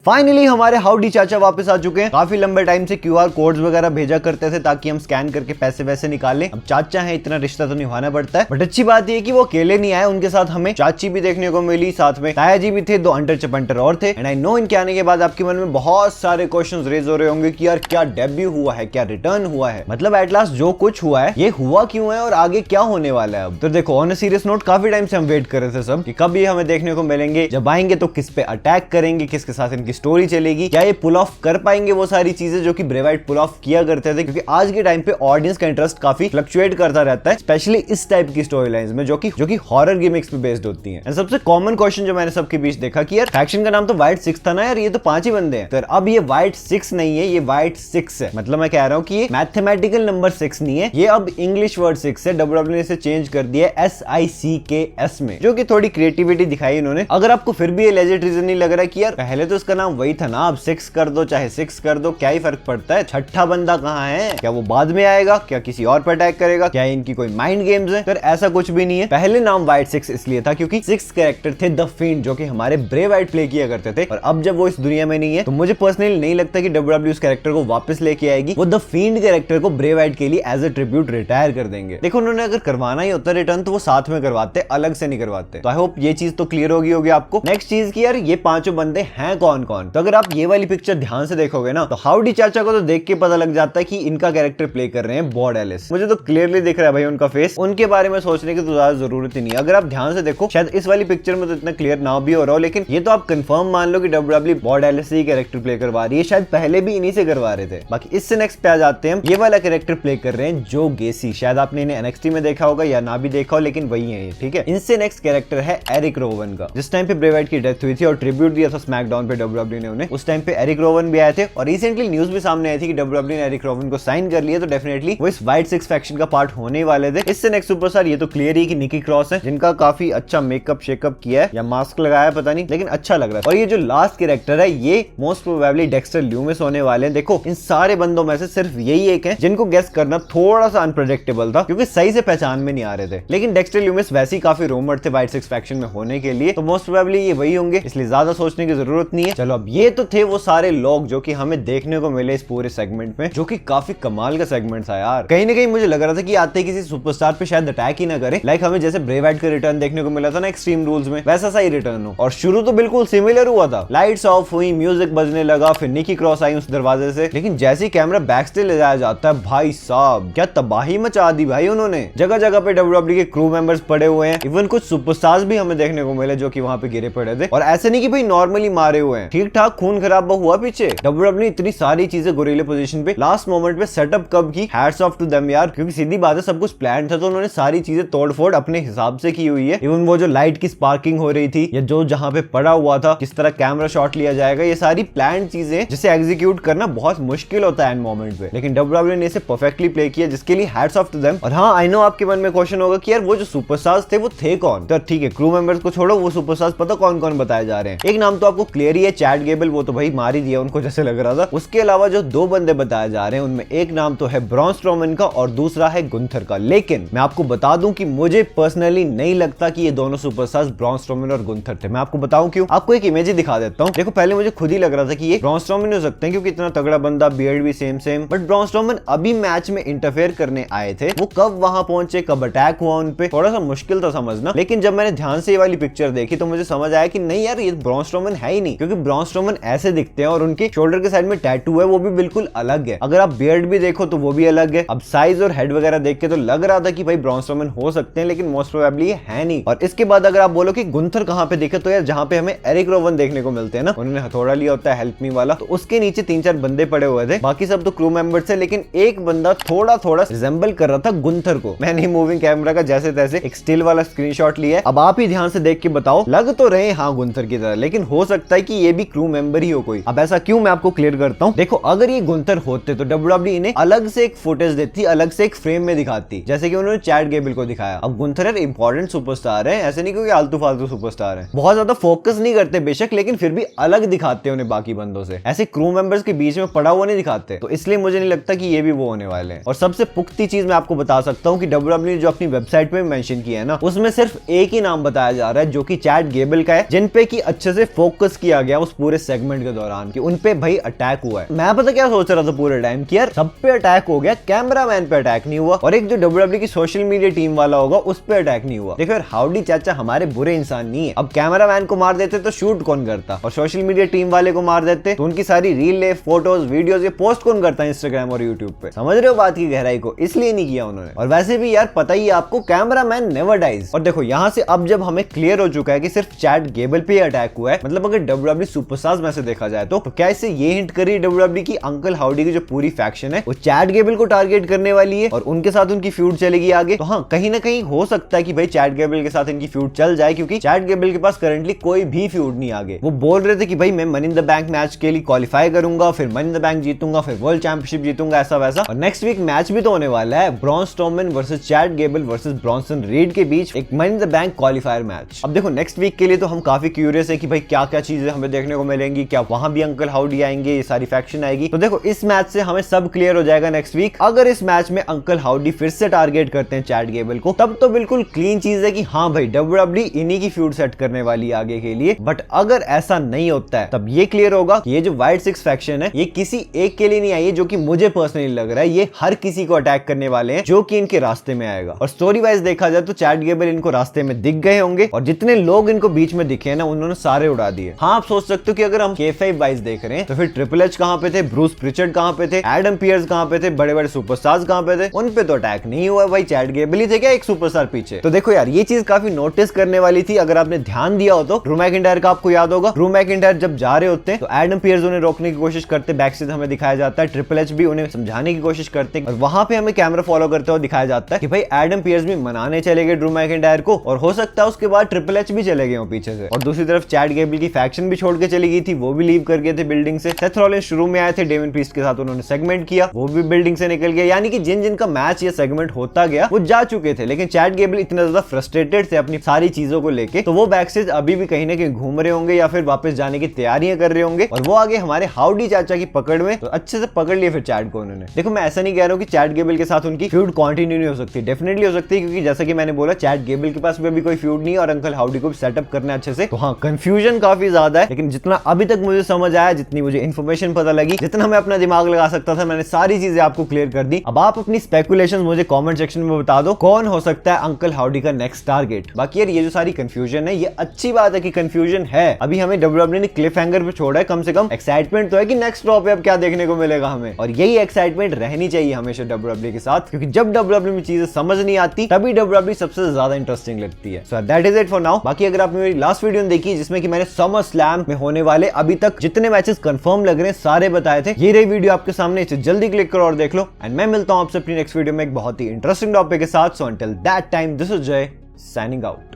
Finally हमारे howdy चाचा वापस आ चुके हैं। काफी लंबे टाइम से क्यूआर कोड्स वगैरह भेजा करते थे ताकि हम स्कैन करके पैसे वैसे निकालें। अब चाचा है, इतना रिश्ता तो निभाना पड़ता है। बट अच्छी बात ये कि वो अकेले नहीं आए, उनके साथ हमें चाची भी देखने को मिली, साथ में ताया जी भी थे, दो अंटर चपंटर और थे। एंड आई नो इनके आने के बाद आपके मन में बहुत सारे क्वेश्चंस रेज हो रहे होंगे कि यार क्या डेब्यू हुआ है, क्या रिटर्न हुआ है, मतलब एट लास्ट जो कुछ हुआ है ये हुआ क्यों है और आगे क्या होने वाला है। अब तो देखो ऑन अ सीरियस नोट, काफी टाइम से हम वेट कर रहे थे सब कि कब ये हमें देखने को मिलेंगे, जब आएंगे तो किस पे अटैक करेंगे, किसके साथ इनकी स्टोरी चलेगी, क्या ये पुल ऑफ कर पाएंगे वो सारी चीजें जो कि ब्रे वाइट पुल ऑफ किया करते थे। क्योंकि आज के टाइम पे ऑडियंस का इंटरेस्ट काफी फ्लक्चुएट करता रहता है, स्पेशली इस टाइप की स्टोरी लाइंस में जो कि हॉरर गिमिक्स पे बेस्ड होती हैं। सबसे कॉमन क्वेश्चन जो मैंने सबके बीच देखा कि यार फैक्शन का नाम तो व्हाइट 6 था ना यार, ये तो 5 ही बंदे हैं। तो अब ये व्हाइट 6 नहीं है, ये व्हाइट 6 है। मतलब मैं कह रहा हूं कि ये मैथमेटिकल नंबर 6 नहीं है, ये अब इंग्लिश वर्ड 6 है। डब्ल्यूडब्ल्यू ने इसे चेंज कर दिया SICKS में, जो कि थोड़ी क्रिएटिविटी दिखाई इन्होंने। अगर आपको फिर भी ये लेजिट रीजन नहीं लग रहा कि यार पहले तो इसका नाम वही था ना, अब 6 कर दो चाहे 6 कर दो, क्या ही फर्क पड़ता है, छठा बंदा कहाँ है, क्या वो बाद में आएगा, क्या किसी और पर अटैक करेगा, क्या इनकी कोई माइंड गेम्स है। तो ऐसा कुछ भी नहीं है। पहले नाम व्हाइट 6 इसलिए था क्योंकि 6 कैरेक्टर थे द फील्ड जो कि हमारे ब्रे वाइट प्ले किया करते थे, और अब जब वो इस दुनिया में नहीं है तो मुझे पर्सनली नहीं लगता कि डब्ल्यूडब्ल्यू उस कैरेक्टर को वापस लेके आएगी। वो द फील्ड कैरेक्टर को ब्रे वाइट के लिए एज अ ट्रिब्यूट रिटायर कर देंगे। देखो उन्होंने अगर करवाना ही होता रिटर्न तो वो साथ में करवाते, अलग से नहीं करवाते। तो आई होप ये चीज तो क्लियर होगी आपको। नेक्स्ट चीज की यार ये पांचों बंदे हैं कौन कौन। तो अगर आप ये वाली पिक्चर ध्यान से देखोगे ना तो हाउडी चाचा को तो देख के पता लग जाता है कि इनका कैरेक्टर प्ले कर रहे हैं बॉड एलिस। मुझे तो क्लियरली दिख रहा है भाई उनका फेस। उनके बारे में सोचने की तो ज्यादा जरूरत ही नहीं। अगर आप ध्यान से देखो, शायद इस वाली पिक्चर में तो इतना क्लियर ना भी हो रहा हो, लेकिन ये तो आप कंफर्म मान लो कि डब्ल्यूडब्ल्यू बॉड एलिस ही कैरेक्टर प्ले करवा रही है। शायद पहले भी इन्हीं से करवा रहे थे। बाकी इससे नेक्स्ट पे आ जाते हैं हम, ये वाला कैरेक्टर प्ले कर रहे हैं जो गेसी। शायद आपने इन्हें NXT में देखा होगा या ना भी देखा हो, लेकिन वही है ये, ठीक है। इनसे नेक्स्ट कैरेक्टर है एरिक रोवन का। जिस टाइम पे ब्रे वाइट की डेथ हुई थी और ट्रिब्यूट दिया था स्मैकडाउन पे डब्ल्यूडब्ल्यू ने उन्हें, उस टाइम पे एरिक रोवन भी आए थे। और रिसेंटली न्यूज भी सामने आई थी कि डब्ल्यूडब्ल्यू ने एरिक रोवन को साइन कर लिया, तो डेफिनेटली वो इस व्हाइट 6 फैक्शन का पार्ट होने वाले थे। इससे नेक्स्ट सुपरस्टार ये तो क्लियर ही कि निकी क्रॉस है, जिनका काफी अच्छा मेकअप शेकअप किया है या मास्क लगाया पता नहीं, लेकिन अच्छा लग रहा है। और ये जो लास्ट कैरेक्टर है ये मोस्ट प्रोबेबली डेक्स्टर ल्यूमिस होने वाले हैं। देखो इन सारे बंदों में से सिर्फ यही एक है जिनको गेस करना थोड़ा सा अनप्रेडिक्टेबल था, क्योंकि सही से पहचान में नहीं आ रहे थे। लेकिन डेक्स्टर ल्यूमिस वैसे ही काफी रूमर्ड थे व्हाइट 6 फैक्शन में होने के लिए, तो मोस्ट प्रोबेबली ये वही होंगे, इसलिए ज्यादा सोचने की जरूरत नहीं है। चलो अब ये तो थे वो सारे लोग जो कि हमें देखने को मिले इस पूरे सेगमेंट में, जो कि काफी कमाल का सेगमेंट था यार। कहीं ना कहीं मुझे लग रहा था कि आते किसी सुपरस्टार पे शायद अटैक ही ना करे, लाइक हमें जैसे ब्रे वाइट का रिटर्न देखने को मिला था ना एक्सट्रीम रूल्स में, वैसा सा ही रिटर्न हो। और शुरू तो बिल्कुल सिमिलर हुआ था, लाइट्स ऑफ हुई, म्यूजिक बजने लगा, फिर निकी क्रॉस आई उस दरवाजे से, लेकिन जैसे ही कैमरा बैक से ले जाया जाता है भाई साहब क्या तबाही मचा दी भाई उन्होंने। जगह जगह पे डब्ल्यूडब्ल्यू के क्रू मेंबर्स पड़े हुए हैं, इवन कुछ सुपरस्टार्स भी हमें देखने को मिले जो कि वहां पे गिरे पड़े थे। और ऐसे नहीं कि भाई नॉर्मली मारे हुए हैं, ठीक ठाक खून खराबा हुआ पीछे। डब्ल्यूडब्ल्यू ने इतनी सारी चीजें गोरिल्ला पोजीशन पे लास्ट मोमेंट पे सेटअप कब की, हैट्स ऑफ टू देम यार, क्योंकि सीधी बात है सब कुछ प्लान था, तो उन्होंने सारी चीजें तोड़फोड़ अपने हिसाब से की हुई है। इवन वो जो लाइट की स्पार्किंग हो रही थी या जो जहां पे पड़ा हुआ था, किस तरह कैमरा शॉट लिया जाएगा, ये सारी प्लान चीजें जिसे एग्जीक्यूट करना बहुत मुश्किल होता है एंड मोमेंट पे, लेकिन डब्ल्यूडब्ल्यू ने इसे परफेक्टली प्ले किया, जिसके लिए हैट्स ऑफ टू देम। और हाँ आई नो आपके मन में क्वेश्चन होगा कि यार वो जो सुपरस्टार्स थे वो थे कौन। तो ठीक है क्रू मेंबर्स को छोड़ो, वो सुपरस्टार्स पता कौन कौन बताए जा रहे हैं। एक नाम तो आपको क्लियर ही है, चैट गेबल, वो तो भाई मार ही दिया उनको जैसे लग रहा था। उसके अलावा जो दो बंदे बताए जा रहे हैं उनमें एक नाम तो है ब्रॉन स्ट्रोमन का और दूसरा है गुंथर का। लेकिन मैं आपको बता दूं कि मुझे पर्सनली नहीं लगता कि ये दोनों सुपरस्टार्स ब्रॉन स्ट्रोमन और गुंथर थे। मैं आपको बताऊं क्यों, आपको एक इमेज ही दिखा देता हूं। देखो पहले मुझे खुद ही लग रहा था कि ये ब्रॉन स्ट्रोमन हो सकते हैं क्योंकि इतना तगड़ा बंदा, बियर्ड भी सेम, बट ब्रॉन स्ट्रोमन अभी मैच में इंटरफेयर करने आए थे। वो कब वहां पहुंचे, कब अटैक हुआ उन पे, थोड़ा सा मुश्किल था समझना। लेकिन जब मैंने ध्यान से ये वाली पिक्चर देखी तो मुझे समझ आया कि नहीं यार ये ब्रॉन स्ट्रोमन है ही नहीं, क्योंकि ब्रॉन स्ट्रोमन ऐसे दिखते हैं और उनके शोल्डर के साइड में टैटू है वो भी बिल्कुल अलग है। अगर आप बियर्ड भी देखो तो वो भी अलग है। अब साइज और हेड वगैरह देख के तो लग रहा था कि भाई ब्रॉन स्ट्रोमन हो सकते हैं, लेकिन मोस्ट प्रोबेबली है नहीं। और इसके बाद अगर आप बोलो कि गुंथर कहां पे दिखे, तो यार जहां पे हमें एरिक रोवन देखने को मिलते हैं ना, उन्होंने हथौड़ा लिया होता है हेल्प मी वाला, तो उसके नीचे 3-4 बंदे पड़े हुए थे, बाकी सब तो क्रू मेंबर्स थे। लेकिन एक बंदा थोड़ा रिजेंबल कर रहा था गुंथर को। मैंने मूविंग कैमरा का जैसे तैसे एक स्टिल वाला स्क्रीनशॉट लिया है, अब आप ही ध्यान से देख के बताओ, लग तो रहे हाँ गुंथर की तरह, लेकिन हो सकता है कि ये भी क्रू मेंबर ही हो कोई। अब ऐसा क्यों, मैं आपको क्लियर करता हूँ। देखो अगर ये गुंथर होते तो डब्ल्यूडब्ल्यू इन्हें अलग से एक फुटेज देती, अलग से एक फ्रेम में दिखाती, जैसे कि उन्होंने चैट गेबल को दिखाया। अब गुंथर यार इंपॉर्टेंट सुपरस्टार है, ऐसे नहीं क्योंकि आलतू फालतू सुपरस्टार है, बहुत ज्यादा फोकस नहीं करते बेशक, लेकिन फिर भी अलग दिखाते उन्हें बाकी बंदों से, ऐसे क्रू मेंबर्स के बीच में पड़ा हुआ नहीं दिखाते। तो इसलिए मुझे नहीं लगता कि ये भी वो होने वाले हैं। और सबसे पुख्ती चीज मैं आपको बता सकता हूँ कि डब्ल्यूडब्ल्यू ने जो अपनी वेबसाइट पे मेंशन किया है ना, उसमें सिर्फ एक ही नाम बताया जा रहा है जो कि चैट गेबल का है, जिन पे की अच्छे से फोकस किया गया, वो उस पूरे सेगमेंट के दौरान कि उनपे भाई अटैक हुआ है। मैं पता क्या सोच रहा था पूरे टाइम कि यार सब पे अटैक हो गया, कैमरामैन पे अटैक नहीं हुआ, और एक जो डब्ल्यूडब्ल्यूई की सोशल मीडिया टीम वाला होगा उस पे अटैक नहीं हुआ। देखो यार, हाउडी चाचा हमारे बुरे इंसान नहीं है। अब कैमरामैन को मार देते तो शूट कौन करता, और सोशल मीडिया टीम वाले को मार देते तो उनकी सारी रील, फोटोज, वीडियोज ये पोस्ट कौन करता है इंस्टाग्राम और यूट्यूब पे। समझ रहे हो बात की गहराई को? इसलिए नहीं किया उन्होंने। और वैसे भी यार पता ही है आपको, कैमरामैन नेवर डाइज। और देखो यहाँ से अब जब हमें क्लियर हो चुका है कि सिर्फ चैट गेबल पे अटैक हुआ है, मतलब अगर डब्ल्यूडब्ल्यूई सुपरस्टार्स में से देखा जाए तो क्या इससे ये हिंट करी डब्ल्यूडब्ल्यूई की अंकल हाउडी की जो पूरी फैक्शन है वो चैट गेबल को टारगेट करने वाली है और उनके साथ उनकी फ्यूड चलेगी आगे? तो हाँ, कहीं ना कहीं हो सकता है कि भाई चैट गेबल के साथ इनकी फ्यूड चल जाए, क्योंकि चैट गेबल के पास करंटली कोई भी फ्यूड नहीं आगे। वो बोल रहे थे कि भाई मैं money in the bank match के लिए क्वालिफाई करूंगा, फिर मनी इन द बैंक जीतूंगा, फिर वर्ल्ड चैंपियनशिप जीतूंगा, ऐसा वैसा। और नेक्स्ट वीक मैच भी तो होने वाला है, Braun Strowman versus Chad Gable versus Bronson read के बीच एक money in the bank qualifier match. अब देखो नेक्स्ट वीक के लिए तो हम काफी क्यूरियस है कि भाई क्या क्या चीजें हमें देखने को मिलेंगी, क्या वहां भी अंकल हाउडी आएंगे, ये सारी फैक्शन आएगी। तो देखो इस मैच से हमें सब क्लियर हो जाएगा नेक्स्ट वीक। अगर इस मैच में अंकल हाउडी फिर से टारगेट करते हैं चैट गेबल को, तब तो बिल्कुल क्लीन चीज है कि हाँ भाई डब्ल्यूडब्ल्यूई इन्हीं की फ्यूड सेट करने वाली आगे के लिए। बट अगर ऐसा नहीं होता है तब ये क्लियर होगा कि ये जो व्हाइट सिक्स फैक्शन है ये किसी एक के लिए नहीं आई है, जो कि मुझे पर्सनली लग रहा है ये हर किसी को अटैक करने वाले हैं जो कि इनके रास्ते में आएगा। और स्टोरी वाइज देखा जाए तो चैट गेबल इनको रास्ते में दिख गए होंगे और जितने लोग इनको बीच में दिखे ना उन्होंने सारे उड़ा दिए। हाँ, आप सोच सकते हो कि अगर हम K5 वाइज देख रहे हैं तो फिर ट्रिपल एच कहां पे थे, ब्रूस प्रिचर्ड कहां पे थे, एडम पियर्स कहां पे थे, बड़े बड़े सुपरस्टार्स कहां पे थे? उन पे तो अटैक नहीं हुआ भाई, चैट गेबल ही थे क्या एक सुपरस्टार पीछे? तो देखो यार ये चीज काफी नोटिस करने वाली थी। अगर आपने ध्यान दिया हो तो ड्रू मैकिंटायर का आपको याद होगा, ड्रू मैकिंटायर जब जा रहे होते हैं तो एडम पियर्स उन्हें रोकने की कोशिश करते, बैक से हमें दिखाया जाता है, ट्रिपल एच भी उन्हें समझाने की कोशिश करते और वहां पे हमें कैमरा फॉलो करते हुए दिखाया जाता है कि भाई एडम पियर्स भी मनाने चले गए ड्रू मैकिंटायर को, और हो सकता है उसके बाद ट्रिपल एच भी चले गए हो पीछे से। और दूसरी तरफ चैट गेबल की फैक्शन भी छोड़ के चली गई थी, वो भी लीव कर गए थे बिल्डिंग से। सेथ रॉलिंस शुरू में आए थे, डेमियन प्रीस्ट के साथ उन्होंने सेगमेंट किया, वो भी बिल्डिंग से निकल गए। यानी कि जिन जिनका मैच या सेगमेंट होता गया वो जा चुके थे, लेकिन चैट गेबल इतना ज्यादा फ्रस्ट्रेटेड थे अपनी सारी चीजों को लेके, तो वो बैक स्टेज अभी भी कहीं ना कहीं घूम रहे होंगे या फिर वापस जाने की तैयारियां कर रहे होंगे। और वो आगे हमारे हाउडी चाचा की पकड़ में, तो अच्छे से पकड़ लिए फिर चैट को उन्होंने। देखो मैं ऐसा नहीं कह रहा हूँ कि चैट गेबल के साथ उनकी फ्यूड कंटिन्यू नहीं हो सकती, डेफिनेटली हो सकती है, क्योंकि जैसा कि मैंने बोला चैट गेबल के पास भी अभी कोई फ्यूड नहीं है और अंकल हाउडी को भी सेटअप करना अच्छे से। तो हाँ, कंफ्यूजन काफी ज्यादा है, लेकिन जितना अभी तक मुझे समझ आया, जितनी मुझे इन्फॉर्मेशन पता लगी, जितना मैं अपना दिमाग लगा सकता था, मैंने सारी चीजें आपको क्लियर कर दी। अब आप अपनी स्पेकुलेशंस मुझे कमेंट सेक्शन में बता दो, कौन हो सकता है अंकल हाउडी का नेक्स्ट टारगेट। बाकी यार ये जो सारी कंफ्यूजन है, ये अच्छी बात है कि कंफ्यूजन है। अभी हमें डब्ल्यूडब्ल्यूई ने क्लिफ हैंगर पे छोड़ा है, कम से कम एक्साइटमेंट तो है कि नेक्स्ट ड्रॉ पे अब क्या देखने को मिलेगा हमें, और यही एक्साइटमेंट रहनी चाहिए हमेशा डब्ल्यूडब्ल्यूई के साथ, क्योंकि जब डब्ल्यूडब्ल्यूई में चीजें समझ नहीं आती तभी डब्ल्यूडब्ल्यूई सबसे ज्यादा इंटरेस्टिंग लगती है। So that is it for now. बाकी अगर आपने मेरी लास्ट वीडियो देखी जिसमें कि मैंने समर स्लैम में होने वाले अभी तक जितने मैचेस कंफर्म लग रहे हैं सारे बताए थे, ये रही वीडियो आपके सामने, इसे जल्दी क्लिक करो और देख लो। एंड मैं मिलता हूं आपसे अपनी नेक्स्ट वीडियो में एक बहुत ही इंटरेस्टिंग टॉपिक के साथ। So until that time, this is जय साइनिंग आउट।